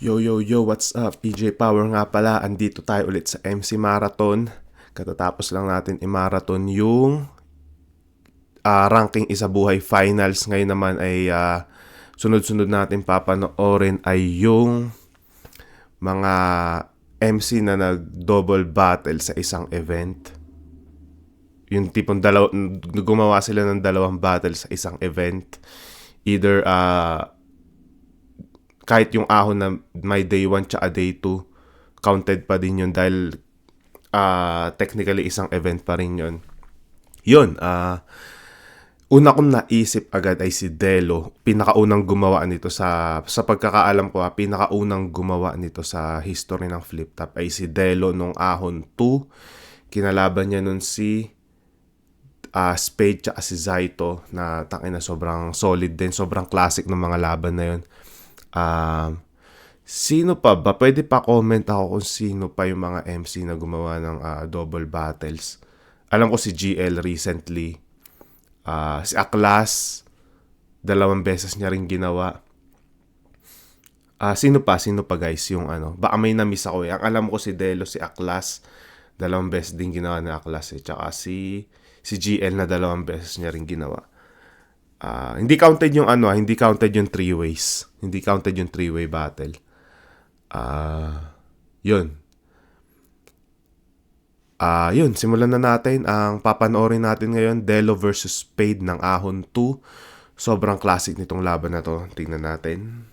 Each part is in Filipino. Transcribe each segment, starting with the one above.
Yo, yo, yo, what's up? PJ Power nga pala, andito tayo ulit sa MC Marathon. Katatapos lang natin i-marathon yung ranking isa buhay finals. Ngayon naman ay sunod-sunod natin papanoorin ay yung mga MC na nag-double battle sa isang event. Yung tipong gumawa sila ng dalawang battle sa isang event. Either kahit yung ahon na may day 1 tsaka day 2, counted pa din yun dahil technically isang event pa rin yun. Yun, una kong naisip agad ay si Delo. Pinakaunang gumawa nito sa pagkakaalam ko, pinakaunang gumawa nito sa history ng flip top ay si Delo nung ahon 2. Kinalaban niya nun si Spade tsaka si Zaito na tangina sobrang solid din, sobrang classic ng mga laban na yun. Sino pa ba? Pwede pa comment ako kung sino pa yung mga MC na gumawa ng double battles. Alam ko si GL recently. Si Aklas, 2 beses niya rin ginawa. Sino pa guys yung ano? Baka may na-miss ako eh. Ang alam ko si Delo, si Aklas, 2 beses din ginawa ni Aklas eh. Tsaka si GL na 2 beses niya rin ginawa. Hindi counted yung hindi counted yung 3 ways. Hindi counted yung 3-way battle. Yun. Yun, simulan na natin. Ang papanoorin natin ngayon, Delo versus Spade ng ahon 2. Sobrang classic nitong laban na to. Tingnan natin.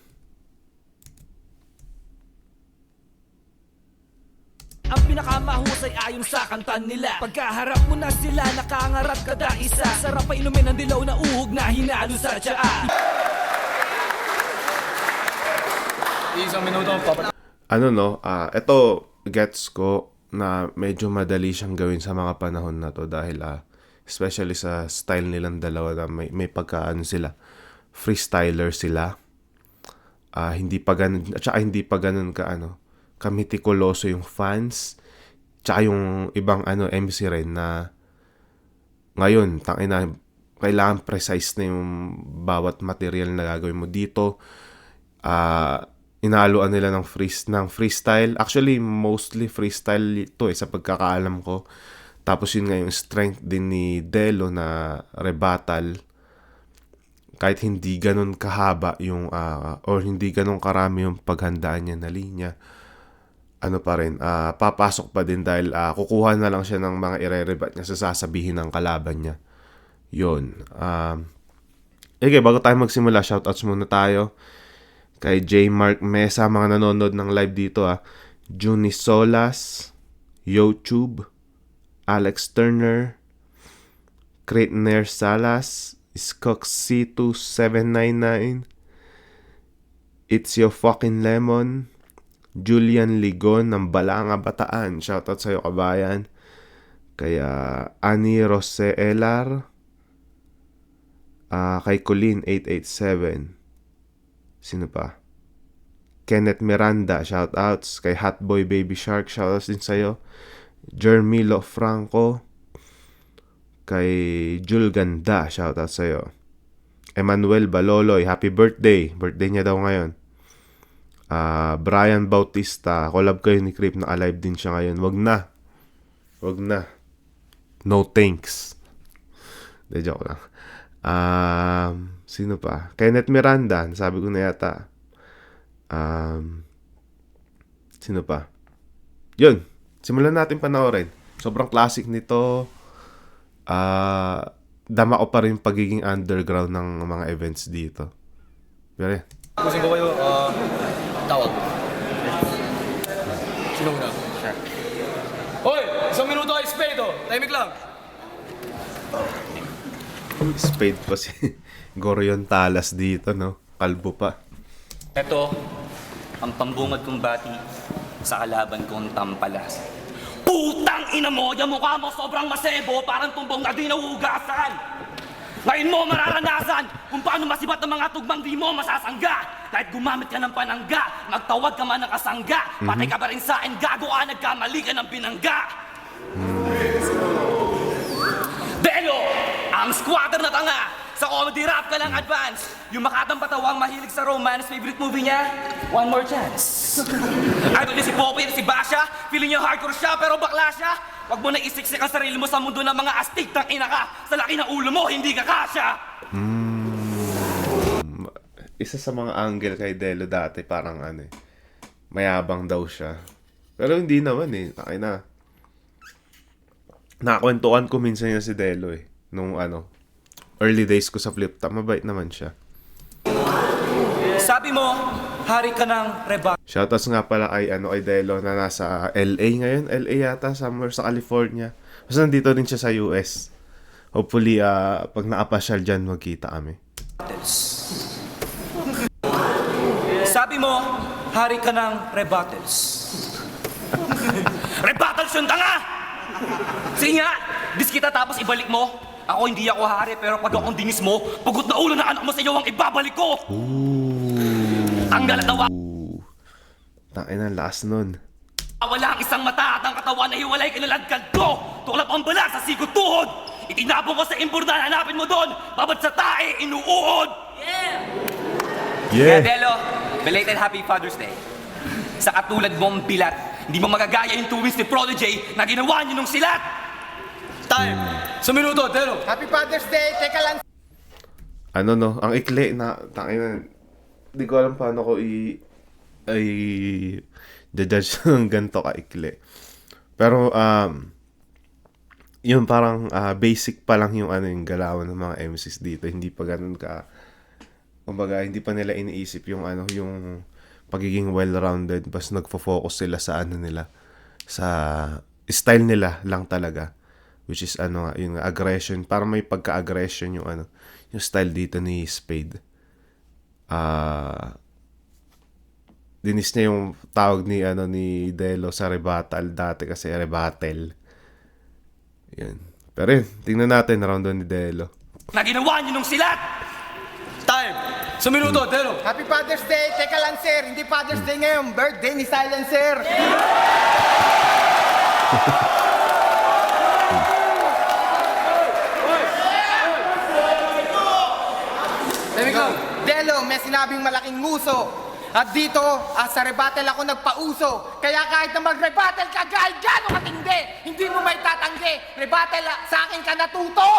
Ang pinakamahusay ayon sa kanta nila. Pagkaharap mo na sila, nakangarap kada isa. Sarap pa inumin ang dilaw na uhog na hinalo sa tsaa. Isang minuto, papa. Ito, gets ko na medyo madali siyang gawin sa mga panahon na to dahil especially sa style nilang dalawa na may pagkaan sila. Freestyler sila. Hindi pa ganun kamitikuloso yung fans. Tsaka yung ibang MC rin na ngayon, kailangan precise na yung bawat material na gagawin mo dito. Inaluan nila ng freestyle. Actually, mostly freestyle ito sa pagkakaalam ko. Tapos yun nga yung strength din ni Delo na rebuttal. Kahit hindi ganun kahaba yung or hindi ganun karami yung paghandaan niya na linya, pa rin, papasok pa din dahil kukuha na lang siya ng mga ire-rebat niya sa sasabihin ng kalaban niya. Yun. Okay, bago tayo magsimula, shoutouts muna tayo kay J. Mark Mesa, mga nanonood ng live dito Juni Solas, YouTube, Alex Turner, Kretner Salas, Skox-C2799, It's Your Fucking Lemon, Julian Ligon ng Balanga Bataan. Shoutout sa'yo kabayan. Kaya Ani Roseelar, kay Colleen 887. Sino pa? Kenneth Miranda, shoutouts. Kay Hotboy Baby Shark, shoutouts din sa'yo. Jermilo Franco, kay Jul Ganda, shoutout sa'yo. Emmanuel Baloloy, happy birthday. Birthday niya daw ngayon. Brian Bautista, collab kayo ni Creep na alive din siya ngayon. Wag na. No thanks. De joke lang. Sino pa? Kenneth Miranda, sabi ko na yata. Sino pa? Yun, simulan natin panoorin. Sobrang classic nito. Dama ko pa rin pagiging underground ng mga events dito. Pero Gusto ko kayo, tawag. Sino muna? Siya. Hoy! 1 minuto kay Spade, Tahimik lang. Spade pa si Gorion Talas dito, no? Kalbo pa. Ito ang pambungad kong bati sa kalaban kong tampalas. Putang ina mo! Yung mukha mo sobrang masebo, parang tumbong na di nahugasan! Ngayon mo mararanasan kung paano masibat ang mga tugmang di mo masasangga. Kahit gumamit ka ng panangga, magtawag ka man ng kasangga, patay ka pa rin sa akin, gago ka, nagkamali ka ng pinangga. Delo, ang squatter na tanga, Sa comedy rap ka lang advance. Yung Makatang Patawang mahilig sa romance, favorite movie niya, One More Chance. Idol niya si Poppy at si Basha. Feeling niya hardcore siya pero bakla siya. Huwag mo na isiksik ang sarili mo sa mundo ng mga astig tang ina ka. Sa laki ng ulo mo, hindi ka kasya. Isa sa mga angle kay Delo dati, parang ano eh, mayabang daw siya. Pero hindi naman eh, na. Nakakwentuhan ko minsan niya si Delo eh. Nung early days ko sa Flip Top, mabait naman siya. Sabi mo, hari ka ng reba. Shoutouts nga pala kay Delo na nasa LA ngayon. LA yata, somewhere sa California. Basta nandito rin siya sa US. Hopefully, pag nakapasyal dyan, magkita kami. Sabi mo, hari ka ng rebuttals. Rebuttals yun, tanga! Sige nga, dis kita tapos ibalik mo. Ako hindi ako hari, pero pag akong dingis mo, pugot na ulo na anak mo sa iyo ang ibabalik ko! Ang galatawa, Tangina, lakas nun. wala ang isang mata at ang katawan na hiwalay kinaladkad ko! Tuklap ang bala sa sikot tuhod! Itinapon ko sa imburnan, hanapin mo doon! Babad sa tae, inuuod! Yeah! Delo, belated Happy Father's Day. Sa katulad mong bilat, hindi mo magagaya yung tuwings ni Prodigy na ginawa niyo nung silat! Time! Sa minuto, Delo. Happy Father's Day! Teka lang, Ang ikli na, tangina, di ko alam paano ko judge ng ganito ka-ikli. Pero, yun parang basic pa lang yung yung galawan ng mga MCs dito. Hindi pa ganun ka, kumbaga, hindi pa nila iniisip yung yung pagiging well-rounded. Basta nagfo-focus sila sa nila, sa style nila lang talaga. Which is yung aggression. Para may pagka-aggression yung yung style dito ni Spade. Dinis niya yung tawag ni Delo sa rebuttal dati kasi rebuttal. Yan. Pero yun, tingnan natin round 1 ni Delo. Na ginawa niyo nung silat! Time! Sa minuto, Delo. Happy Father's Day! Teka lang, sir. Hindi Father's Day ngayon. Birthday ni Silencer. Ikaw. Delo, may sinabing malaking nguso. At dito, sa rebuttal ako nagpauso. Kaya kahit na mag-rebuttal ka, kahit gano'ng katindi, hindi mo may tatanggi. Rebuttal, sa akin ka natuto!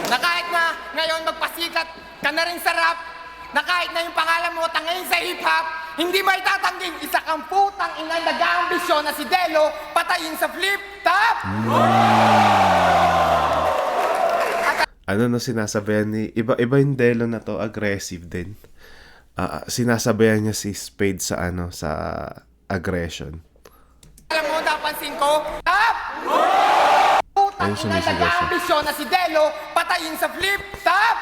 Na kahit na ngayon magpasikat ka na rin sa rap, na kahit na yung pangalan mo tangayin sa hip-hop, hindi may tatangging isa kang putang inang nag-aambisyon na si Delo patayin sa flip top! Sinasabayan ni iba yung Delo na to, aggressive din. Sinasabayan niya si Spade sa sa aggression. Alam mo, napansin ko, top! Putang Ayun, inang sumisigaw siya. nag-aambisyon na si Delo patayin sa flip top!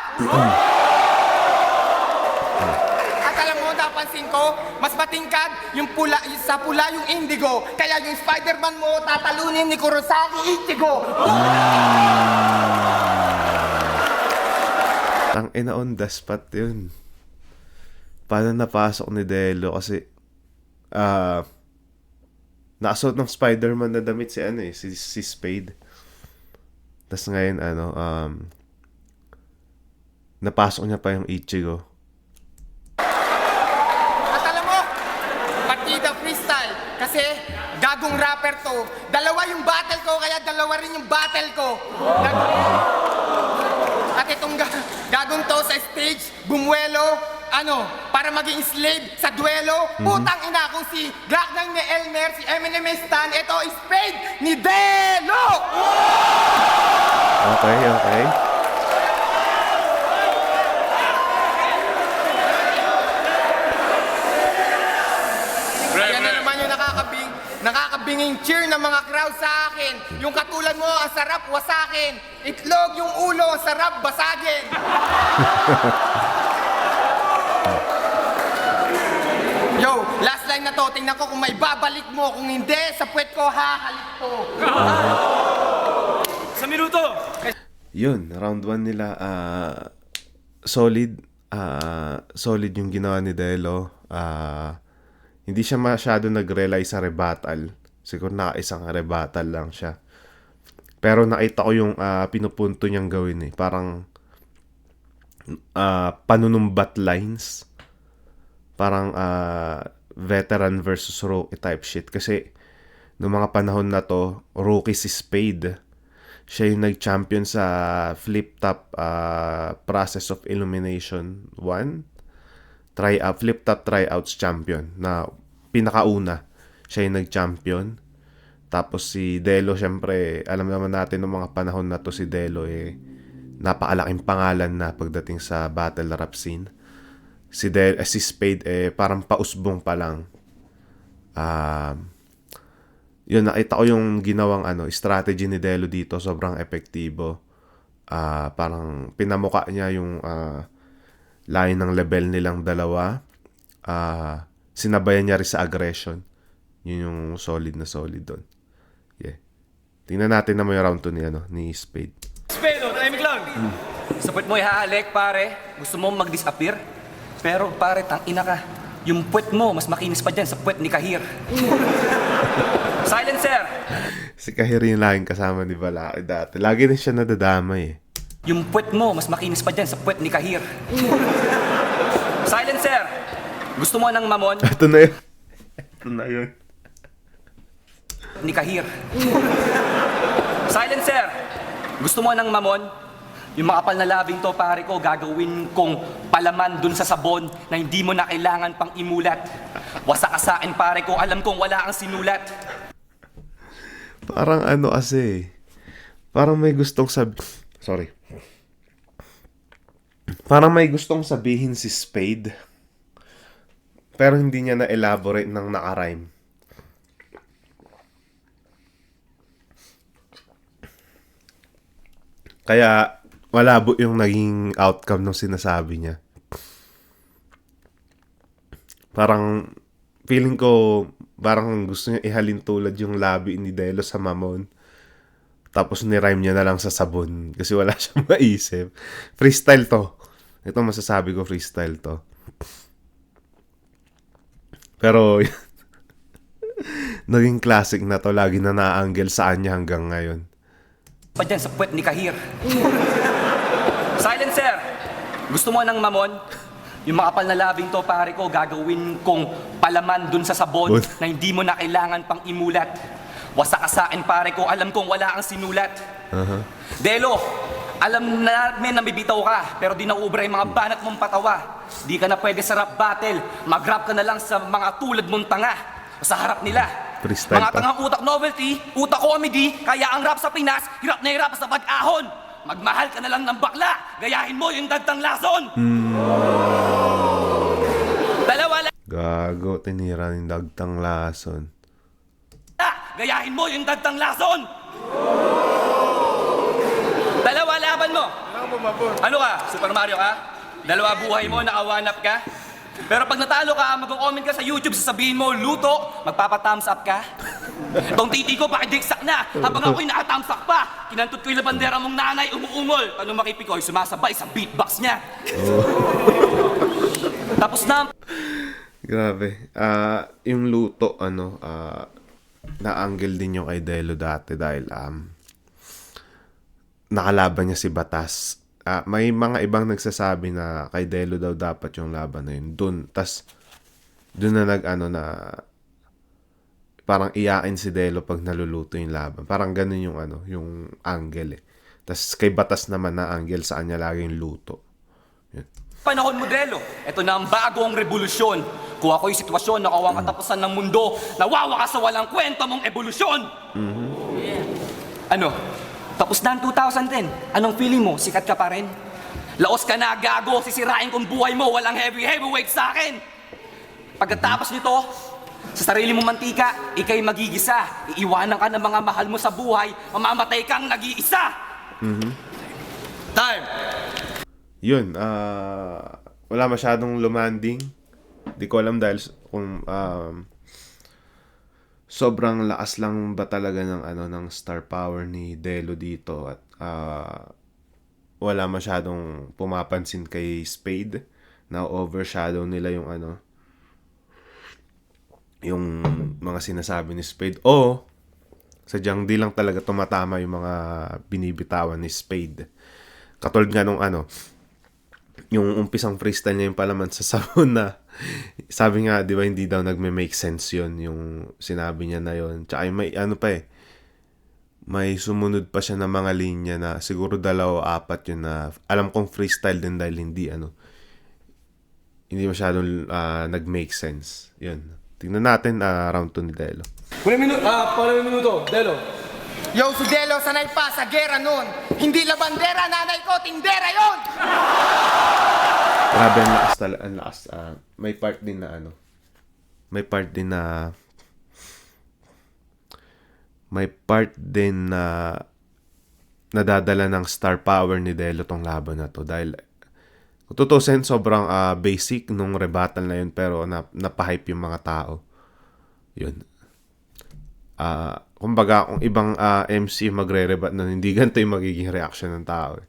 At alam mo, napansin ko, mas matingkad yung sa pula yung indigo. Kaya yung Spider-Man mo tatalunin ni Kurosaki Ichigo. Tangina, on the spot yun. Paano napasok ni Delo kasi nakasuot ng Spider-Man na damit si Spade. Tapos ngayon napasok niya pa yung Ichigo. At alam mo, partida freestyle. Kasi gagong rapper to. Dalawa yung battle ko, kaya dalawa rin yung battle ko. At itong gagong to sa stage, bumuelo, para maging slave sa duelo. Putang ina kung si Glock 9 ni Elmer, si Eminem Stan, ito is Spade ni Delo! Okay. Yan na naman yung nakakabinging cheer ng mga crowd sa akin. Yung katulad mo, ang sarap wasakin. Itlog yung ulo, ang sarap basagin. Yo, last line na to. Tingnan ko kung may babalik mo. Kung hindi, sa puwet ko, hahalik to. Sa minuto. Yun, round 1 nila, solid. Solid yung ginawa ni Delo. Hindi siya masyado nag-rely sa rebuttal. Siguro nakaisang rebuttal lang siya. Pero nakita ko yung pinupunto niyang gawin eh. Parang panunumbat lines. Parang veteran versus rookie type shit. Kasi noong mga panahon na to, rookie si Spade. Siya yung nag-champion sa flip top process of elimination 1. Flip top tryouts champion na pinakauna. Siya yung nag-champion. Tapos si Delo, syempre, alam naman natin noong mga panahon na to si Delo napakalaking pangalan na pagdating sa battle rap scene. Si Spade parang pausbong pa lang. Yun, nakita ko yung ginawang strategy ni Delo dito, sobrang epektibo. Parang pinamuka niya yung line ng level nilang dalawa. Sinabayan niya rin sa aggression. Yun yung solid na solid doon. Yeah. Tingnan natin naman yung round 2 ni Spade. Espedo, tahimik lang. Sa puwet mo ihaalek, pare. Gusto mo mag-disappear? Pero, pare, tangina ka. Yung puwet mo, mas makinis pa dyan sa puwet ni Kahir. Silencer! Si Kahir yung laging kasama ni Balaki dati. Lagi rin siya nadadamay eh. Yung puwet mo, mas makinis pa dyan sa puwet ni Kahir. Silencer! Gusto mo ng mamon? Ito na yun. Ito na yun. Ni Kahir. Silencer! Gusto mo ng mamon? Yung makapal na labing to, pare ko, gagawin kong palaman dun sa sabon na hindi mo na kailangan pang imulat. Wasa ka sa akin, pare ko, alam kong wala kang sinulat. Parang kasi. Parang may gustong Sorry. Parang may gustong sabihin si Spade. Pero hindi niya na-elaborate ng naka-rhyme. Kaya malabo yung naging outcome ng sinasabi niya. Parang feeling ko parang gusto niya ihalin tulad yung labi ni Delo sa mamon. Tapos ni-rhyme niya na lang sa sabon kasi wala siyang maisip. Freestyle to. Ito masasabi ko, freestyle to. Pero naging classic na to. Lagi na na-angle sa kanya hanggang ngayon. Pa dyan sa puwet ni Kahir. Silencer! Gusto mo ng mamon? Yung makapal na labing to, pare ko, gagawin kong palaman dun sa sabon na hindi mo na kailangan pang imulat. Wasa ka sa akin, pare ko, alam kong wala kang sinulat. Delo, alam namin na bibitaw ka, pero di naubra yung mga banat mong patawa. Di ka na pwede sa rap battle, mag-rap ka na lang sa mga tulad mong tanga. Sa harap nila. Freestyle Mga pa. tangang utak novelty, utak comedy, kaya ang rap sa Pinas, hirap na hirap sa pag-ahon. Magmahal ka na lang ng bakla, gayahin mo yung dagtang lason. Dalawa lang, Gago, tinira ng dagtang lason. gayahin mo yung dagtang lason. Dalawa laban mo. Ano ka? Super Mario ka? Dalawa buhay mo, nakawanap ka? Pero pag natalo ka, mag-comment ka sa YouTube, sasabihin mo, luto, magpapa-thumbs up ka. Itong titi ko, pakidiksak na. Habang ako'y naka-thumbs up pa. Kinantot ko yung labandera mong nanay, umuungol. Tanong makipikoy, sumasabay sa beatbox niya. Tapos na. Grabe. Yung luto, na-angle din yung kay Delo dati dahil nakalaban niya si Batas. May mga ibang nagsasabi na kay Delo daw dapat yung laban na yun. Doon na na parang iyain si Delo pag naluluto yung laban. Parang ganun yung yung angle eh. Tas kay Batas naman na angle sa kanya laging luto. Yun. Panahon modelo, ito na ang bagong revolusyon. Kung ako'y sitwasyon na kawang katapusan ng mundo, nawawa ka sa walang kwenta mong evolusyon. Ano? Tapos na ang 2010. Anong feeling mo? Sikat ka pa rin? Laos ka na, gago. Sisirain kong buhay mo. Walang heavyweight sa akin. Pagkatapos nito, sa sarili mong mantika, ikay magigisa. Iiwanan ka ng mga mahal mo sa buhay. Mamamatay kang nag-iisa. Time! Yun, wala masyadong lumanding. Di ko alam dahil kung sobrang lakas lang ba talaga ng ng star power ni Delo dito at wala masyadong pumapansin kay Spade na overshadow nila yung yung mga sinasabi ni Spade o Sadyang di lang talaga tumatama yung mga binibitawan ni Spade. Katulad nga nung yung umpisang freestyle niya yung palaman sa sabon na sabi nga, di ba, hindi daw nagme-make sense yun, yung sinabi niya na yun. Tsaka may may sumunod pa siya ng mga linya na siguro 2 o 4 yun na alam kong freestyle din dahil hindi masyadong nag-make sense. Yun. Tingnan natin round 2 ni Delo. Pangalawang minuto, Delo. Yo, si Delo sanay pa sa gera nun. Hindi la bandera, nanay ko, tindera yon. Grabe, ang lakas. May part din na nadadala ng star power ni Delo tong laban na to dahil kung tutusin sobrang basic nung rebuttal na yun pero napahype yung mga tao. Yun. Kumbaga kung ibang MC magre-rebut na hindi ganito yung magiging reaction ng tao.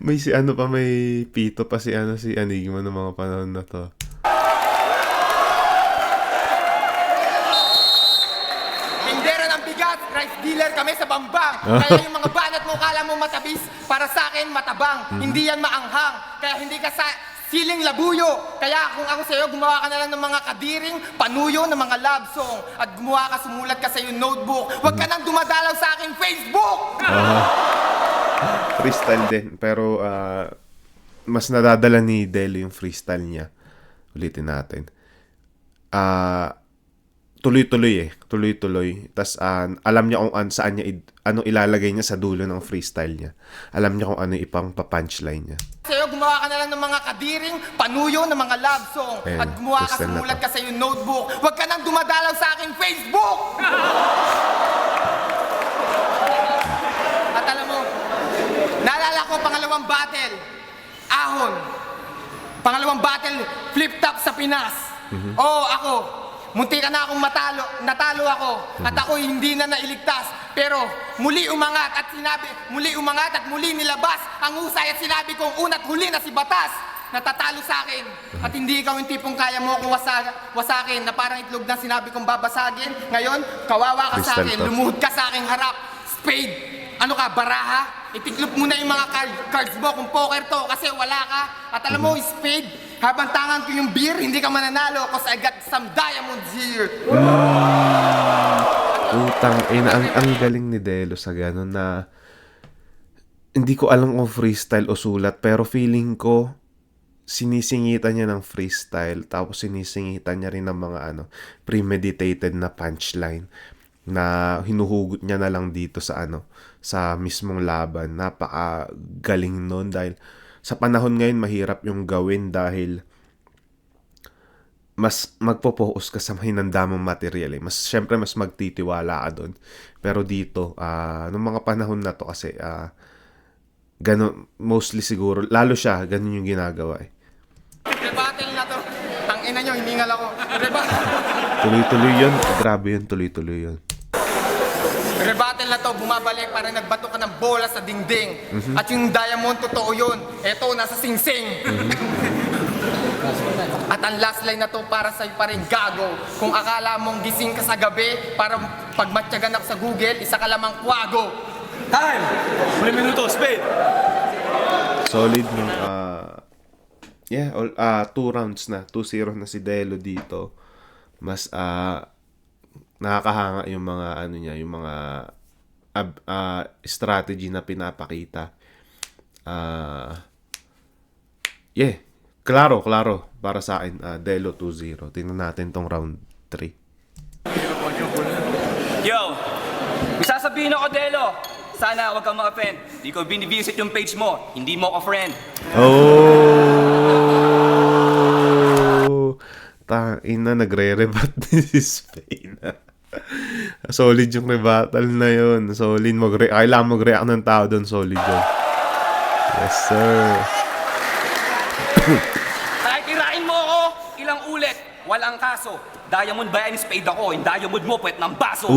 May may pito pa si Enigma ng mga panahon na to. Tindera ng bigat, rice dealer kami sa Bambang. Kaya yung mga banat mo, kala mo matabis, para sa akin matabang. Hindi yan maanghang, kaya hindi ka sa siling labuyo. Kaya kung ako sa'yo, gumawa ka na lang ng mga kadiring, panuyo ng mga love song. At gumawa ka, sumulat ka sa iyong notebook. Huwag ka nang dumadalaw sa aking Facebook! Freestyle din. Pero mas nadadala ni Delo yung freestyle niya. Ulitin natin. Tuloy-tuloy eh. Tuloy-tuloy. Tas alam niya kung saan niya ano ilalagay niya sa dulo ng freestyle niya. Alam niya kung ano ipang pa-punchline niya. Sa'yo, gumawa ka na lang ng mga kadiring, panuyo ng mga love song. Ayan, At gumawa ka, freestyle na sumulat to. ka sa iyong notebook. Huwag ka nang dumadalaw sa aking Facebook! At alam mo, naalala ko pangalawang battle, ahon. Pangalawang battle, flip-top sa Pinas. Oo, ako. Munti ka na akong natalo ako. At ako hindi na nailigtas. Pero muli umangat at muli nilabas ang husay at sinabi kong una't huli na si Batas. Natatalo sa akin. At hindi ikaw yung tipong kaya mo akong wasakin na parang itlog na sinabi kong babasagin. Ngayon, kawawa ka sa Crystal akin. to. Lumuhod ka sa aking harap. Spade. Ano ka, baraha? Itiklop mo na yung mga cards mo kung poker to kasi wala ka. At alam mo, Spade, habang tangan ko yung beer, hindi ka mananalo cause I got some diamonds here. Utang, ang galing ni Delo sa gano'n na hindi ko alam kung freestyle o sulat pero feeling ko sinisingitan niya ng freestyle tapos sinisingitan niya rin ng mga premeditated na punchline na hinuhugot niya na lang dito sa sa mismong laban. Napakagaling nun dahil sa panahon ngayon mahirap yung gawin dahil mas magpo-focus ka sa hinandamang material eh. Syempre mas magtitiwala ka doon. Pero dito, nung mga panahon na to kasi ganun, mostly siguro, lalo siya, ganun yung ginagawa eh. Rebattle na to. Ang ina nyo, hiningal ako. Rebattle. Tuloy-tuloy yun. Grabe yun, tuloy-tuloy yun. Rebattle na to, bumabalik parang nagbato ka ng bola sa dingding. At yung diamond, totoo yun. Eto, nasa singsing. At ang last line na to para sa'yo pa rin, gago. Kung akala mong gising ka sa gabi, para pagmatyagan ako sa Google, isa ka lamang kwago. Time! Huling minuto, Spade. Solid nung 2 rounds na. 2-0 na si Delo dito. Mas nakakahanga yung mga yung mga strategy na pinapakita. Klaro para sa akin, Delo 2-0. Tingnan natin tong round 3. Yo! May sasabihin ako, Delo. Sana huwag kang maka-friend. Di ko binivisit yung page mo. Hindi mo ako friend. Ina, nagre-rebat ni si Spain. Solid yung rebuttal na yun. Solid. Kailangan mag-react ng tao doon. Solid yun. Yes, sir. Kahit irain mo ako, ilang ulit, walang kaso. Diamond ba yan, Spade ako? Yung diamond mo, puwet ng baso.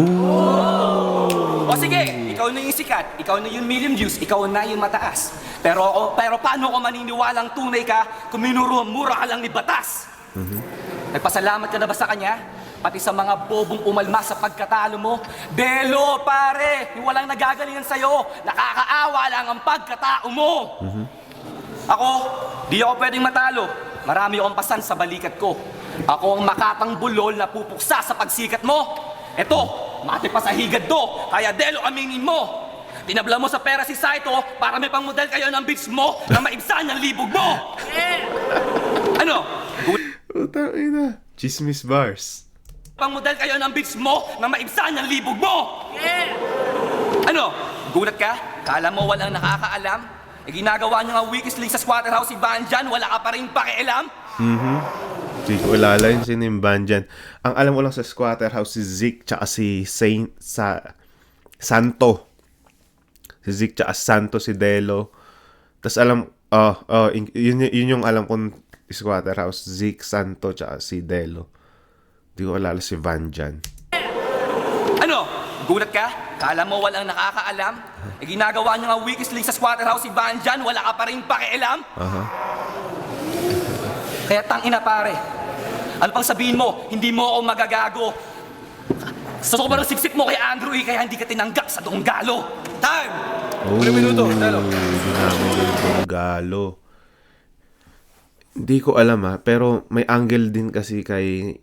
O sige, ikaw na yung sikat, ikaw na yung million views, ikaw na yung mataas. Pero paano ko maniniwalang tunay ka kung minuro-mura ka lang ni Batas? Nagpasalamat ka na ba sa kanya? Pati sa mga bobong umalma sa pagkatalo mo? Delo, pare! Yung walang nagagalingan sa'yo, nakakaawa lang ang pagkatao mo! Ako, di ako pwedeng matalo. Marami akong pasan sa balikat ko. Ako ang makatang bulol na pupuksa sa pagsikat mo. Eto, mati pa sa higad to, kaya Delo aminin mo. Tinabla mo sa pera si Saito para may pangmodel kayo ng beats mo na maibsan ang libog mo. Ano? Utang ina. Chismis bars. Pangmodel kayo ng beats mo na maibsan ang libog mo. Ano? Gulat ka? Kala mo walang nakakaalam? Ginagawa niyo nga weakest link sa squatter house si Van dyan, wala ka pa rin pakialam? Hindi ko kilala yung sino yung band dyan. Ang alam ko lang sa Squatter House si Zeke tsaka si Santo. Si Zeke tsaka Santo, si Delo. Tapos yun yung alam kong Squatter House. Zeke, Santo tsaka si Delo. Hindi ko kilala si Van dyan. Ano? Gulat ka? Kala mo walang nakakaalam? Ginagawa niyo nga weakest link sa squatter house si Van dyan, wala ka pa rin pakialam? Kaya tangina pare, ano pang sabihin mo, hindi mo ako magagago. Sa sobrang siksik mo kay Andrew kaya hindi ka tinanggap sa Donggalo. Time! 3 minuto, Delo. Galo. Hindi ko alam pero may angle din kasi kay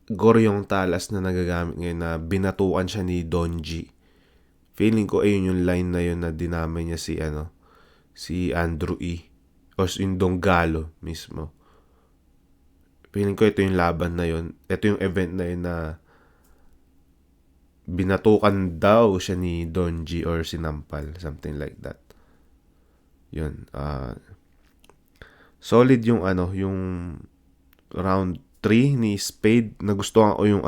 Goryong Talas na nagagamit ngayon na binatukan siya ni Donji. Feeling ko ayun yung line na yun na dinamay niya si Andrew o yung Donggalo mismo. Feeling ko ito yung laban na yun. Ito yung event na yun na binatukan daw siya ni Donji or sinampal. Something like that. Yun. Solid yung yung round 3 ni Spade. Nagustuhan ko yung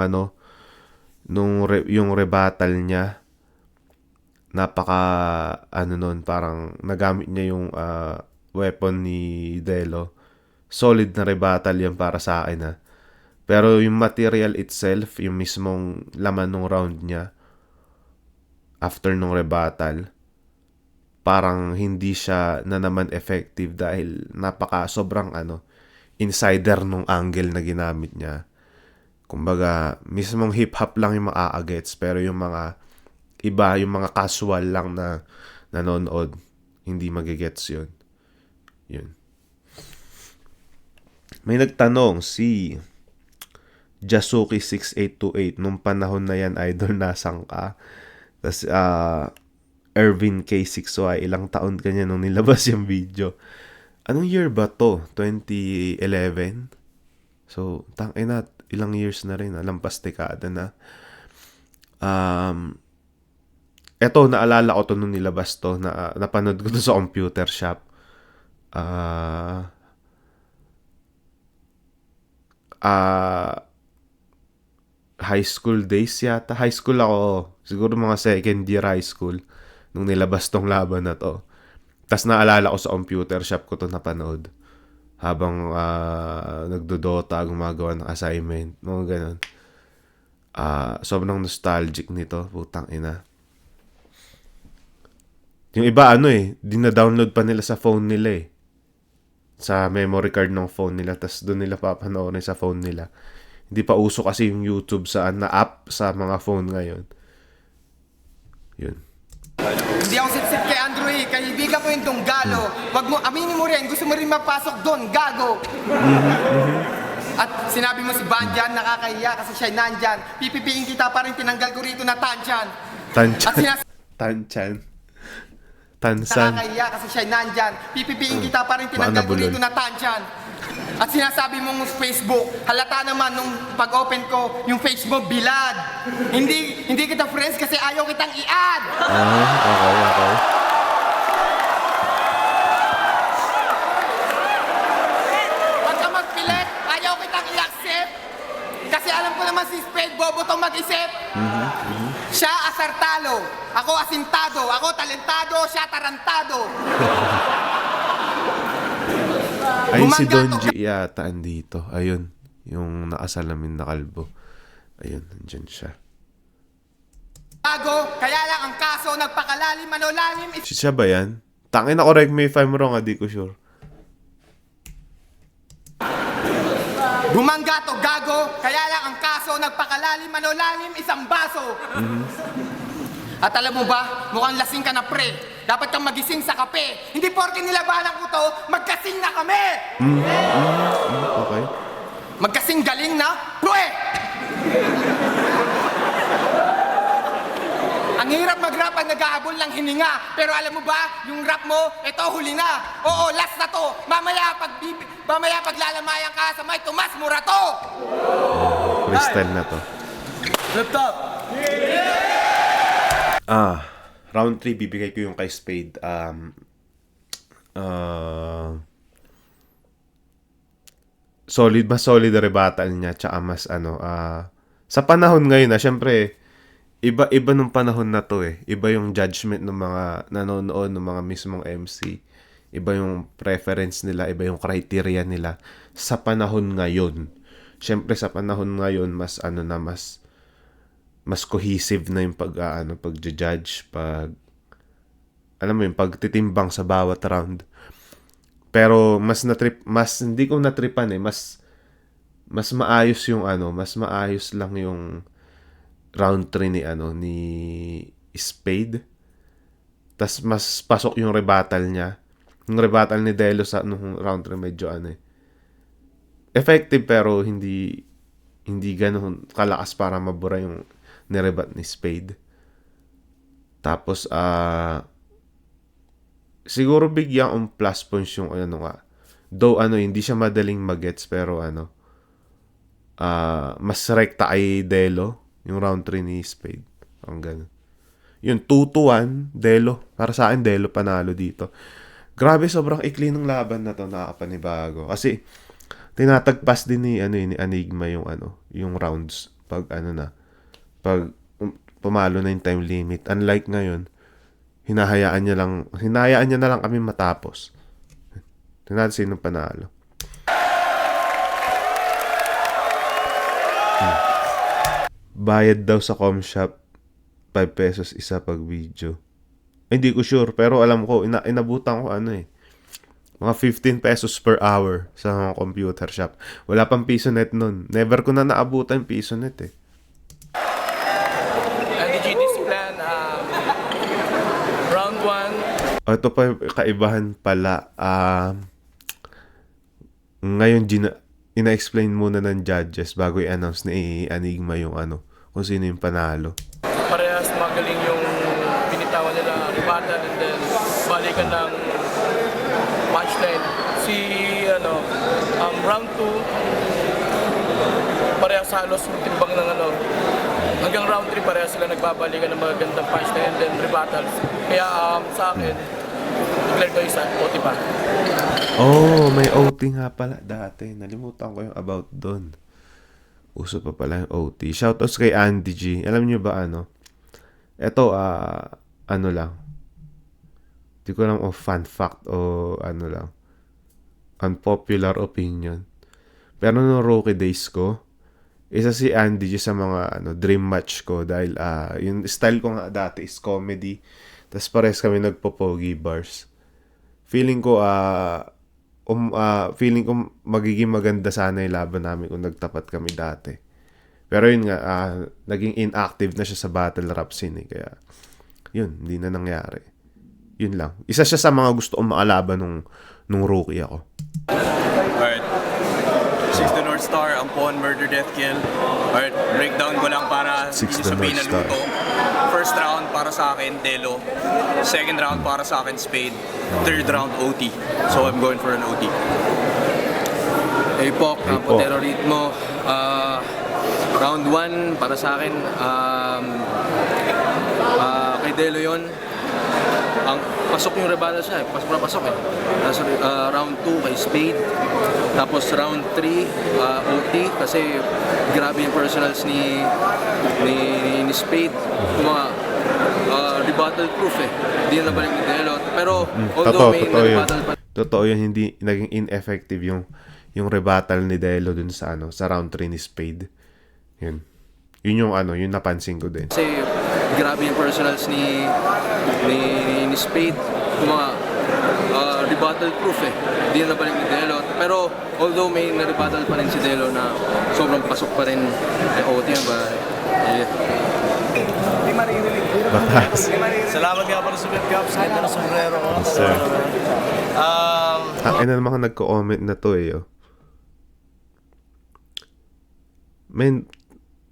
yung rebuttal niya. Napaka nun, parang nagamit niya yung weapon ni Delo. Solid na rebuttal yan para sa akin Pero yung material itself, yung mismong laman ng round niya, after nung rebuttal, parang hindi siya na naman effective dahil napaka sobrang insider nung angle na ginamit niya. Kumbaga, mismong hip-hop lang yung maaagets, pero yung mga iba, yung mga casual lang na nanonood, hindi magigets yun. Yun. May nagtanong si Jasuki6828, nung panahon na yan, idol, nasang ka? Tapos, Ervin K6Y, ilang taon kanya nung nilabas yung video. Anong year ba to? 2011? So, tangina, ilang years na rin, lampas dekada na. Eto, naalala ko to nung nilabas to, napanood ko to sa computer shop. High school days yata. High school ako. Siguro mga second year high school nung nilabas tong laban na to. Tapos naalala ko sa computer shop ko to napanood. Habang nagdodota, gumagawa ng assignment. Mga ganun. Sobrang nostalgic nito. Putang ina. Yung iba dina-download pa nila sa phone nila sa memory card ng phone nila. Tapos doon nila papanoorin sa phone nila. Hindi pa uso kasi yung YouTube na app sa mga phone ngayon. Yun. Hindi ako sip-sip kay Andrew kaibigan ko yung Donggalo. Wag mo, aminin mo rin, gusto mo rin mapasok doon, gago. At sinabi mo si Banjan, nakakahiya kasi siya nandyan. Pipipiin kita pa rin, tinanggal ko rito na Tanchan. Tanchan. Tansan. Nakakahiya kasi siya nandyan. Pipipiin kita pa rin, tinanggal ko rito na Tanchan. At sinasabi mong Facebook, halata naman nung pag-open ko, yung Facebook bilad. Hindi kita friends kasi ayaw kitang i-add. Okay. Huwag ka magpilit, ayaw kitang i-accept. Kasi alam ko naman si Spade, bobo tong mag-isip. Siya asartalo, ako asintado, ako talentado, siya tarantado. Ay, si Donji yata andito. Ayun. Yung nakasalamin na kalbo. Ayun, nandyan siya. Gago, kaya lang ang kaso nagpakalalim ano lalim Siya ba yan? Tangin na, correct me if I'm wrong, di ko sure. Bumangga to gago, kaya lang ang kaso nagpakalalim ano lalim isang baso. At alam mo ba, mukhang lasing ka na pre. Dapat kang magising sa kape. Hindi porke nilabanan ko to, magkasing na kami. Okay. Magkasing galing na, pre! Ang hirap mag-rap ang nag-aabol ng hininga. Pero alam mo ba, yung rap mo, ito huli na. Oo, last na to. Mamaya paglalamayan ka sa may Tomas Murato. Freestyle na to. Laptop! Round 3, bibigay ko yung kay Spade. Solid, mas solid na rebuttal niya. Tsaka mas sa panahon ngayon syempre, iba nung panahon na to eh. Iba yung judgment ng mga nanonood, ng mga mismong MC. Iba yung preference nila, iba yung criteria nila sa panahon ngayon. Syempre sa panahon ngayon, mas cohesive na yung pag-judge, alam mo yung pagtitimbang sa bawat round. Pero mas hindi ko natripan eh, mas maayos yung mas maayos lang yung round 3 ni Spade. Tas mas pasok yung rebuttal niya. Yung rebuttal ni Delo sa nung round 3 medyo effective pero hindi ganoon kalakas para mabura yung nirebat ni Spade. Tapos siguro bigyan ang plus points yung though hindi siya madaling magets pero mas rekta ay Delo yung round 3 ni Spade. Ang ganun. Yung 2-1 Delo. Para sa akin Delo panalo dito. Grabe, sobrang ikli ng laban na to, nakakapanibago. Kasi tinatagpas din ni Enigma yung rounds pag pag pumalo na yung time limit. Unlike ngayon, hinahayaan niya na lang kami matapos. Tingnan natin sino panalo. Bayad daw sa com shop 5 pesos isa pag video. Hindi ko sure pero alam ko inabutan ko mga 15 pesos per hour sa mga computer shop. Wala pang PisoNet nun. Never ko na naabutan PisoNet eh. NDG Discipline, round 1. Ito pa yung kaibahan pala. Ngayon ina-explain muna ng judges bago i-announce ni Enigma yung kung sino yung panalo. Parehas magaling yung binitawan nila, rebuttal, and then balikan ng punchline. Round 2, parehas halos yung timbang ng hanggang round 3 parehas sila nagbabalikan ng magandang punchline and then rebuttals. Kaya sa akin, declare ko isa, OT pa. Oh, may OT nga pala dati. Nalimutan ko yung about doon. Uso pa pala yung OT. Shoutouts kay Andy G. Alam niyo ba Ito, lang. Hindi ko lang fun fact o lang. Unpopular opinion. Pero no rookie days ko, isa si Andy G sa mga dream match ko dahil yung style ko nga dati is comedy. Tapos pares kami nagpo-pogi bars. Feeling ko magiging maganda sana yung laban namin kung nagtapat kami dati. Pero yun nga, naging inactive na siya sa battle rap scene kaya yun, hindi na nangyari. Yun lang. Isa siya sa mga gusto kong makalaban nung rookie ako. Alright. Six the North Star, Ampon, Murder, Death, Kill. Alright, breakdown ko lang para Six hindi the sabihin North na luto. First round para sa akin, Delo. Second round para sa akin, Spade. Third round, OT. So I'm going for an OT. Apok, Potero Ritmo. Round 1 para sa akin, kay Delo yun. Ang pasok yung rebuttal siya, pasok na pasok eh. Tapos round 2 kay Spade. Tapos round 3 OT kasi grabe yung personals ni Spade. Yung mga rebuttal proof eh. Hindi na nabalik ni Delo. Pero although may rebuttal pa. Totoo yun, hindi naging ineffective yung rebuttal ni Delo dun sa round 3 ni Spade. Yun yung yung napansin ko din. Kasi grabe yung personals ni Spade. Yung mga rebuttal proof eh. Hindi na nabalik ni Delo. Pero although may na-rebuttal pa rin si Delo na sobrang pasok pa rin ay OT ba? Yeah. Batas. Salamat nga pala sa Flip-Caps. Ganda ng sombrero ko. Yes, sir. Um, Ay na naman nagko-comment na to eh. Oh. Men,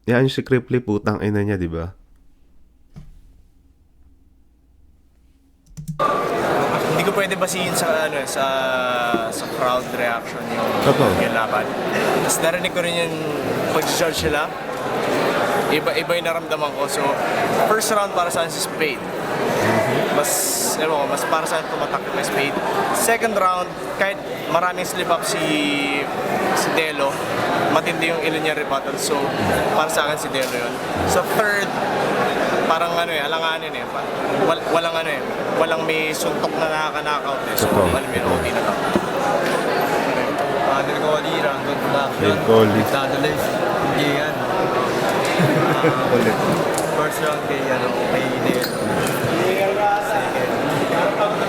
yan si Cripply, putang ina niya, di ba? hindi ko pwede basihin sa crowd reaction Totoo. yung laban. Tapos narinig ko rin yung pag-judge sila. Iba yung naramdaman ko. So, first round para sa akin si Spade. Mas para sa akin tumatak kay Spade. Second round, kahit maraming slip up si Delo, matindi yung ilan niya rebuttal. So, para sa akin si Delo yun. Sa third, parang alanganin eh. Walang may suntok na nakaka-knockout eh. So, Totoo. alam mo yun, OT na lang. Del Colli, round of knock. Del Colli. Nagdadalis. Hindi yan. First round kay Delo. Second.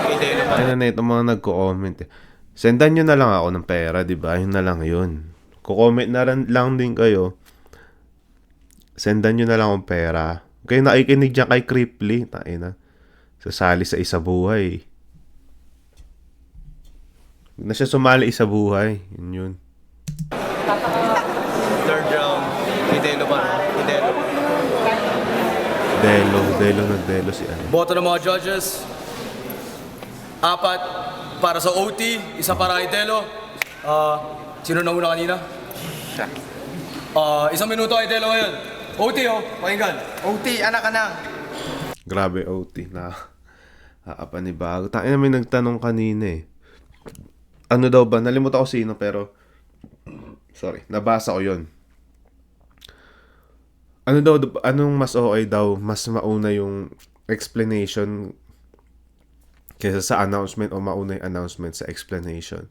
Kay Delo pa. Ano na itong mga nagko-comment eh. Sendan nyo na lang ako ng pera, di ba? Yun na lang yun. Kukomment na lang din kayo. Sendan nyo na lang akong pera. Kayo nakikinig dyan kay Cripply. Tain na. Sasali sa isa buhay. Huwag na siya sumali isa buhay. Yun. Third round. Kay Delo pa. Kay Delo. Delo si ano. Boto ng mga judges. 4 para sa OT, 1 para kay Delo. Sino na una kanina? Siya. 1 minuto kay Delo ngayon. OT pakinggan. OT, anak ka na. Grabe OT na. Panibago. Tain na may nagtanong kanina eh. Ano daw ba? Nalimutan ko sino pero sorry, nabasa ko yun. Anong mas okay daw? Mas mauna yung explanation kaysa sa announcement o mauna yung announcement sa explanation.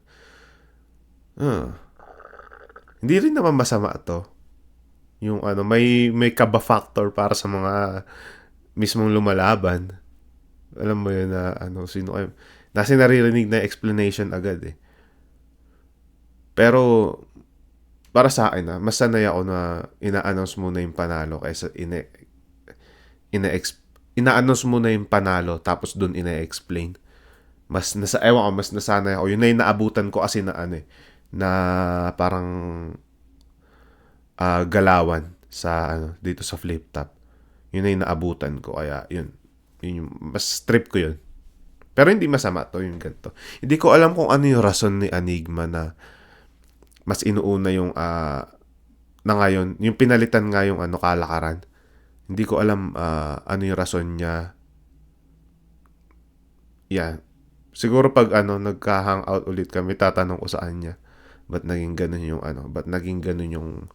Hindi rin naman masama to. Yung may kaba factor para sa mga mismong lumalaban. Alam mo yun na sino kayo. Kasi naririnig na explanation agad eh. Pero para sa akin mas sanay ako na ina-announce muna yung panalo kaysa ina-announce muna yung panalo tapos dun ina-explain. Mas nasanay ako. Yun na yung naabutan ko kasi na na parang galawan sa dito sa flip top. Yun na yung naabutan ko kaya yun yung mas trip ko yun. Pero hindi masama to yung ganito. Hindi ko alam kung ano yung rason ni Enigma na mas inuuna yung na ngayon, yung pinalitan nga yung kalakaran. Hindi ko alam ano yung rason niya. Yeah. Siguro pag nagka-hangout ulit kami, tatanong ko sa kanya. Ba't naging ganun yung ba't naging ganun yung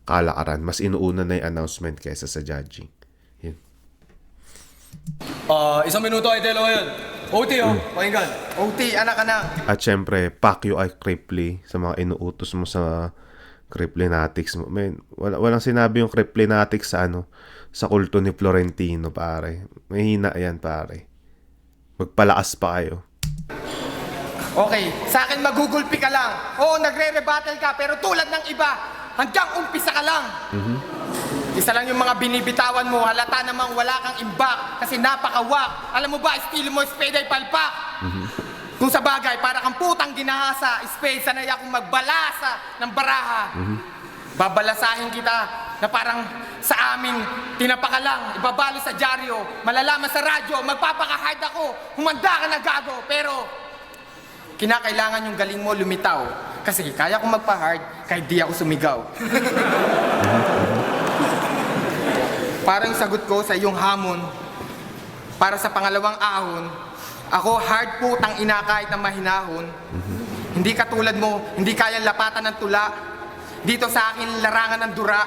kalakaran? Mas inuuna na yung announcement kaysa sa judging. Yun. 1 minuto kay Delo ngayon. OT pakinggan. OT, anak ka na. At syempre, pack you ay Cripply sa mga inuutos mo sa Criplinatics mo. Man, walang sinabi yung Criplinatics sa sa kulto ni Florentino, pare. Mahina yan, pare. Magpalakas pa kayo. Okay, sa akin magugulpi ka lang. Oo, nagre-rebuttal ka, pero tulad ng iba, hanggang umpisa ka lang. Isa lang yung mga binibitawan mo, halata namang wala kang imbak kasi napakawak. Alam mo ba, estilo mo, Spade ay palpak. Kung sa bagay, para kang putang ginahasa, Spade, sanay akong magbalasa ng baraha. Babalasahin kita na parang sa aming tinapaka lang, ibabalo sa dyaryo, malalaman sa radyo, magpapaka-hard ako, humanda ka na gago, pero kinakailangan yung galing mo lumitaw. Kasi kaya kong magpa-hard kahit di ako sumigaw. Parang sagot ko sa iyong hamon, para sa pangalawang ahon, ako hard putang ina kahit na mahinahon. Hindi katulad mo, hindi kayang lapatan ng tula. Dito sa akin larangan ng dura.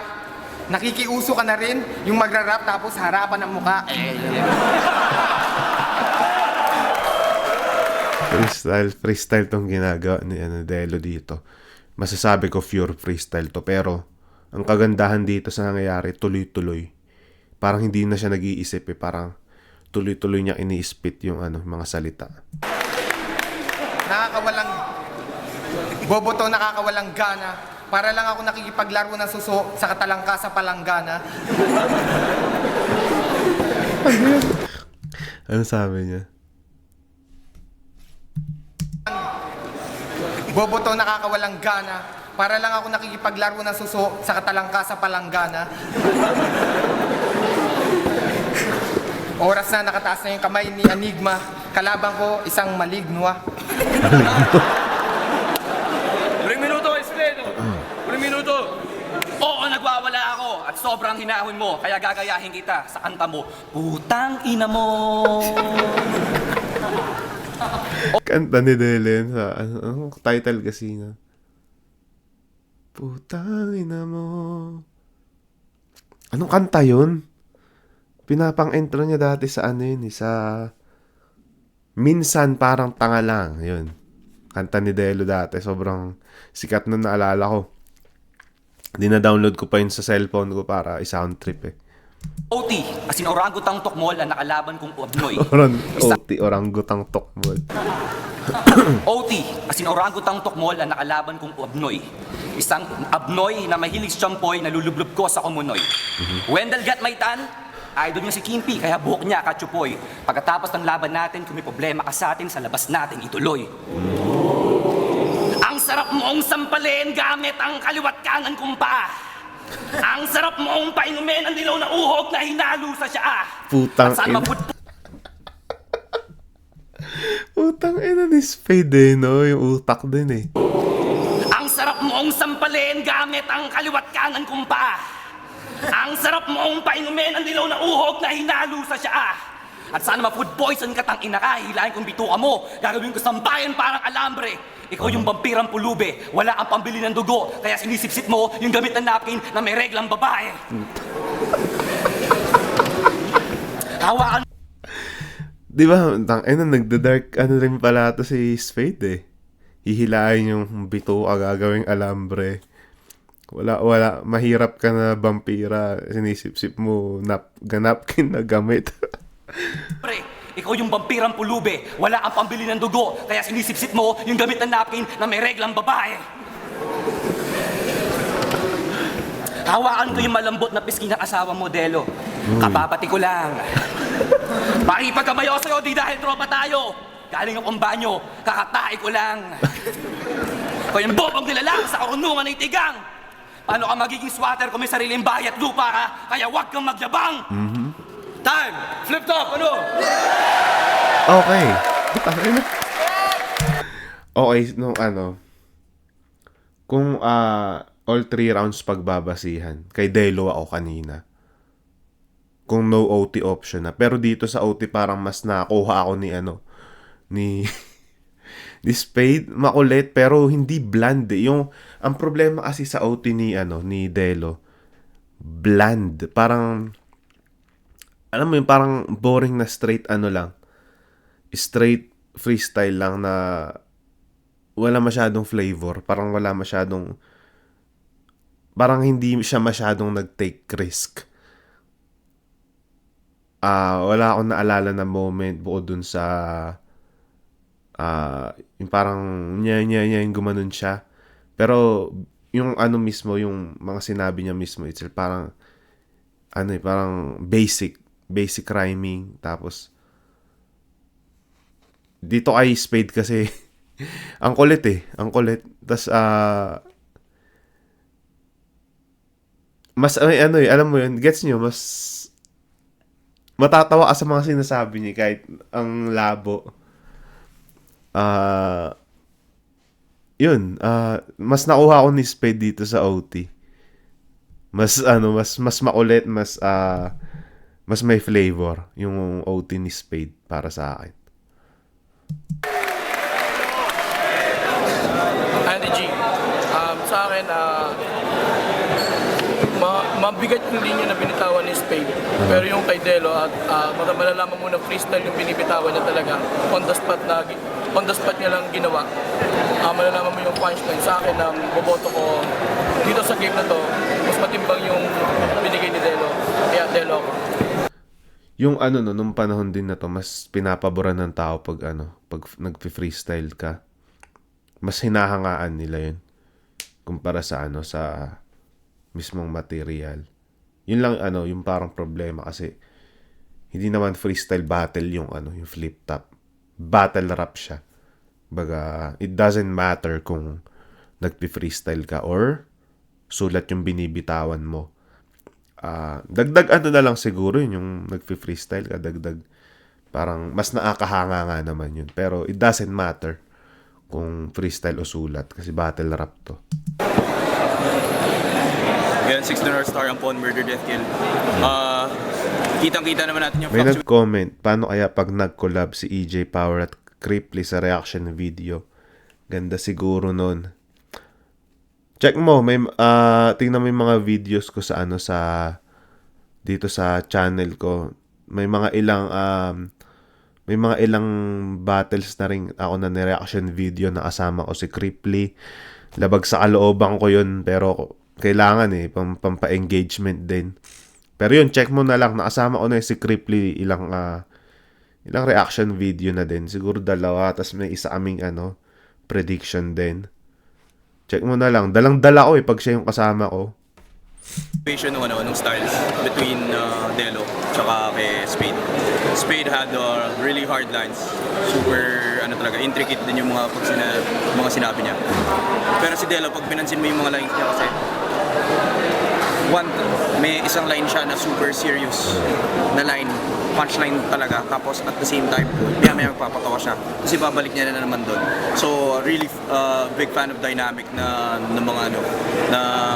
Nakikiuso ka na rin, yung magra-rap tapos harapan ng muka. Freestyle tong ginagawa ni Delo dito. Masasabi ko pure freestyle to, pero ang kagandahan dito sa nangyayari, tuloy-tuloy. parang hindi na siya nag-iisip eh. Parang tuloy-tuloy niya ini-spit yung mga salita. Nakakawalang boboto, nakakawalang gana. Para lang ako nakikipaglaro ng suso sa katalangka sa palanggana. Ano sabi niya? Boboto, nakakawalang gana. Para lang ako nakikipaglaro ng suso sa katalangka sa palanggana. Oras na nakataas na yung kamay ni Enigma. Kalaban ko, isang maligno. Uling minuto, Espleno! Uling minuto! Oo, nagwawala ako at sobrang hinahon mo, kaya gagayahin kita sa kanta mo, Putang ina mo! Kanta ni Delen sa anong title kasi na. Putang ina mo. Anong kanta yun? Pinapang intro niya dati sa sa Minsan Parang Tanga Lang. Yun. Kanta ni Delo dati. Sobrang sikat na naalala ko. Dina-download ko pa yun sa cellphone ko para i-sound trip eh. OT, as in orangutang tokmol ang nakalaban kong abnoy. Orangutang tokmol. OT, as in orangutang tokmol ang nakalaban kong abnoy. Isang abnoy na mahilig siyampoy na lulublob ko sa kumunoy. Wendell Gatmaitan, idol niya si Kimpi, kaya buhok niya katsupoy. Pagkatapos ng laban natin, kung may problema ka sa atin, sa labas natin ituloy. Ang sarap mong sampalin gamit ang kaliwat kanan kong paa. Ang sarap mong painumin ang dilaw na uhog na hinalo sa siya. Putang At saan ina. Putang ina ni Spade eh, no? Yung utak din eh. Ang sarap mong sampalin gamit ang kaliwat kanan kong paa. Ang sarap mong painumin ang dilaw na uhog na hinalo sa siya. At sana ma-food poison ka tang ina ka, hilahin kong bituka mo, gagawin ko sampayan parang alambre. Ikaw yung vampirang pulube, wala ang pambili ng dugo, kaya sinisipsip mo yung gamit ng napkin na may reglang babae. Hawakan. Di ba, nagda-dark rin pala to si Spade eh. Hihilahin yung bituka, gagawing alambre. Wala, mahirap ka na vampira, sinisip-sip mo napkin na gamit. Pre, ikaw yung vampirang pulube, wala ang pambili ng dugo, kaya sinisipsip mo yung gamit ng napkin na may reglang babae. Hawakan ko yung malambot na pisngi ng asawa mo, Delo. Kababati ko lang. Pakipagkamayo sa'yo, di dahil tropa tayo. Galing akong banyo, kakatay ko lang. Ikaw yung bobong nilalang sa karunungan ng tigang. Paano ka magiging swatter kung may sariling bahay at lupa ka, kaya huwag kang magyabang. Time! Flip top! Ano? Okay. Okay, kung all 3 rounds pagbabasihan, kay Delo ako kanina. Kung no OT option na. Pero dito sa OT parang mas nakuha ako ni Spade, makulit pero hindi bland eh. Ang problema kasi sa OT ni Delo, bland. Parang alam mo yun, parang boring na straight straight freestyle lang na wala masyadong flavor. Parang hindi siya masyadong nag-take risk. Wala akong naalala na moment bukod dun sa yung parang yung gumanon siya. Pero yung mismo, yung mga sinabi niya mismo, it's parang parang basic rhyming. Tapos dito kay Spade kasi ang kulit. Tas mas alam mo yun, gets nyo, mas matatawa ka sa mga sinasabi niya kahit ang labo. Mas nakuha ko ni Spade dito sa OT. Mas makulit, mas may flavor yung OT ni Spade para sa akin. Andy G, sa akin, mabigat yung linya na binitawan ni Spade. Pero yung kay Delo, at malalaman mo na freestyle yung binibitawan niya talaga. On the spot niya lang ginawa. Malalaman mo yung punchline. Sa akin, boboto ko dito sa game na to, mas matimbang yung binigay ni Delo. Kaya Kaya Delo ako. Yung ano no, nung panahon din na to, mas pinapaboran ng tao pag pag nagfi-freestyle ka. Mas hinahangaan nila yun kumpara sa sa mismong material. Yun lang yung parang problema kasi hindi naman freestyle battle yung yung flip top. Battle rap siya. Baga, it doesn't matter kung nagpi-freestyle ka or sulat yung binibitawan mo. Dagdag na lang siguro yun yung nagfi-freestyle ka, dagdag parang mas nakakahanga nga naman yun. Pero it doesn't matter kung freestyle o sulat kasi battle rap to. Yan, 6 the North Star, Ampon, Murder, Death, Kill. Kitang-kita naman natin yung May fluctuation. nag-comment, paano kaya pag nag-collab si EJ Power at Cripply sa reaction video? Ganda siguro nun. Check mo, may tingnan mo yung mga videos ko sa dito sa channel ko. May mga ilang battles na rin ako na reaction video na kasama ko si Cripply. Labag sa kalooban ko yun pero kailangan pampa-engagement din. Pero yun, check mo na lang. Nakasama ko na si Cripply ilang reaction video na din. Siguro 2. Tapos may isa kaming prediction din. Check mo na lang. Dalang-dala ko pag siya yung kasama ko. Nung styles between Delo tsaka kay Spade. Spade had really hard lines. Super talaga intricate din yung mga mga sinabi niya. Pero si Delo, pag pinansin mo yung mga lines niya kasi may isang line siya na super serious na line, punchline talaga, tapos at the same time may magpapatawa siya kasi babalik niya na naman doon. So really big fan of dynamic na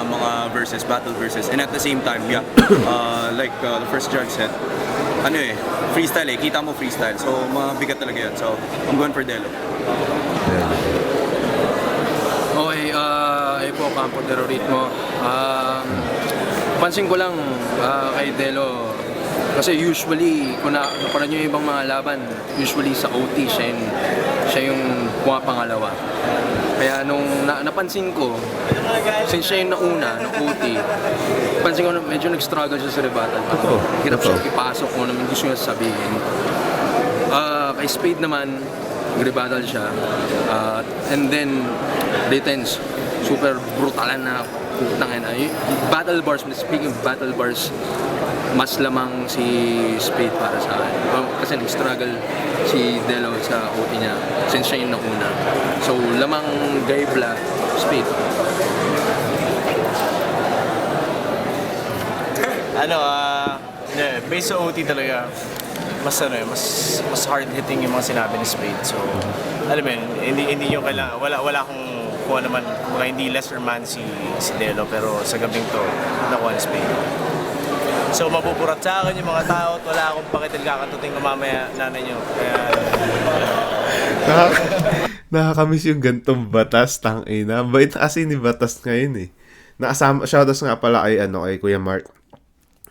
mga verses, battle verses, and at the same time like the first judge said, freestyle kita mo freestyle, so mabigat talaga yun. So I'm going for Delo. Okay, po Campo Dero Ritmo. Pansin ko lang kay Delo, kasi usually, kung napanood nyo yung ibang mga laban, usually sa OT siya yung pangalawa. Kaya nung napansin ko, since siya yung nauna, ng OT, pansin ko medyo nag-struggle siya sa rebuttal. Hirap siya ipasok kung ano gusto niya sabihin. Kay Spade naman, nag-rebuttal siya. And then, Detens, super brutalan na putangin. Battle bars, speaking of battle bars, mas lamang si Spade para sa akin. Kasi nag-struggle si Delo sa OT niya since siya yung nauna. So, lamang Gaibla, Spade. Based sa OT talaga, mas hard hitting yung mga sinabi ni Spade. So, alam mo yun, hindi yung kailangan, wala akong kung naman, hindi lesser man si Delo, pero sa gabing to, nakuha ni Spade. So, mapupurat sa akin yung mga tao at wala akong pakitil kakatuting ko mamaya nanay nyo. Kaya... Nakakamiss yung gantong Batas, tangina. Bait kasi ni Batas ngayon Nakasama, shoutouts nga pala kay Kuya Mark.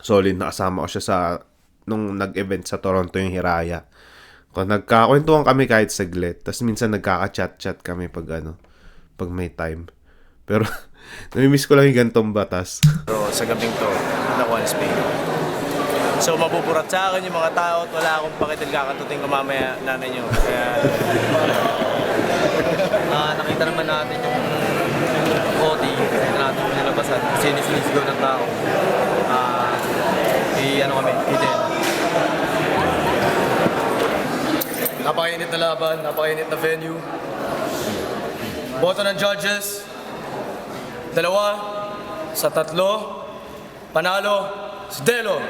Solid, nakasama ko siya nung nag-event sa Toronto yung Hiraya. Kung nagkakwentuhan kami kahit saglit, tapos minsan nagkaka-chat-chat kami pag may time. Pero, namimiss ko lang yung gantong Batas. Pero sa gabing to, nakuha ni Spade. So, mapupurat sa akin yung mga tao at wala akong pakitil kakatuting ko mamaya nanay nyo. Kaya... Nakita naman natin yung OT, nakita natin yung nilabasan, sinisigaw ng tao. Napakainit na laban, napakainit na venue. Boto ng judges, 2 sa 3, panalo si Delo.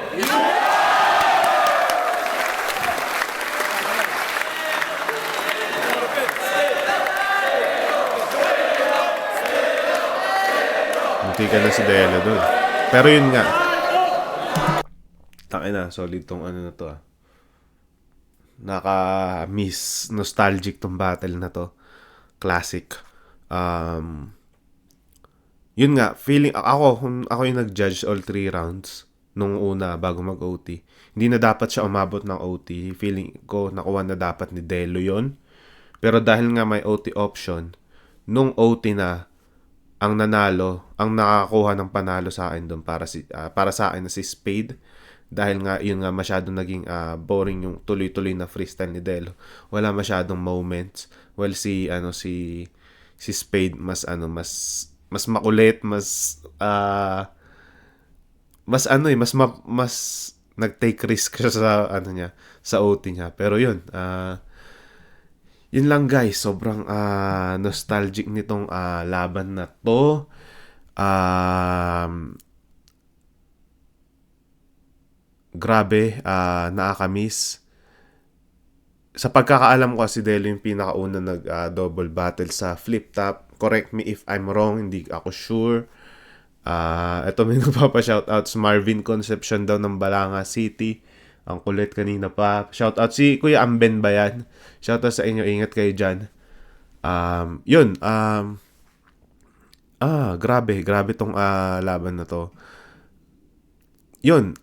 Hindi ka na si Delo doon. Pero yun nga. Tangina, solid tong na to Naka-miss, nostalgic tong battle na to. Classic. Yun nga, feeling ako yung nag-judge all 3 rounds nung una bago mag-OT. Hindi na dapat siya umabot ng OT. Feeling ko nakuha na dapat ni Delo yun. Pero dahil nga may OT option, nung OT na ang nakakuha ng panalo sa akin doon para sa akin na si Spade. dahil nga yun nga masyadong naging boring yung tuloy-tuloy na freestyle ni Delo. Wala masyadong moments. Well, si Spade mas makulit, mas nag-take risk siya sa sa OT niya. Pero yun, yun lang guys, sobrang nostalgic nitong laban na to. Grabe, nakakamiss. Sa pagkakaalam ko, si Delo yung pinakauna double battle sa flip top. Correct me if I'm wrong, hindi ako sure. Ito may nagpapa-shoutouts. Marvin Concepcion daw ng Balanga City. Ang kulit kanina pa. Shoutout si Kuya Amben ba yan? Shoutout sa inyo, ingat kayo dyan. Yun. Grabe tong laban na to. Yun.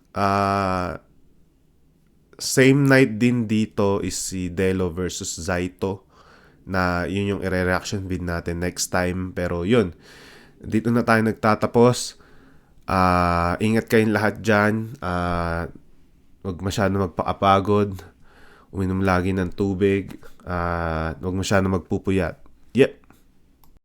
Same night din dito is si Delo versus Zaito, na yun yung i-reaction vid natin next time. Pero yun, dito na tayo nagtatapos. Ingat kayong lahat dyan. Huwag masyado magpakapagod. Uminom lagi ng tubig. Huwag masyado magpupuyat.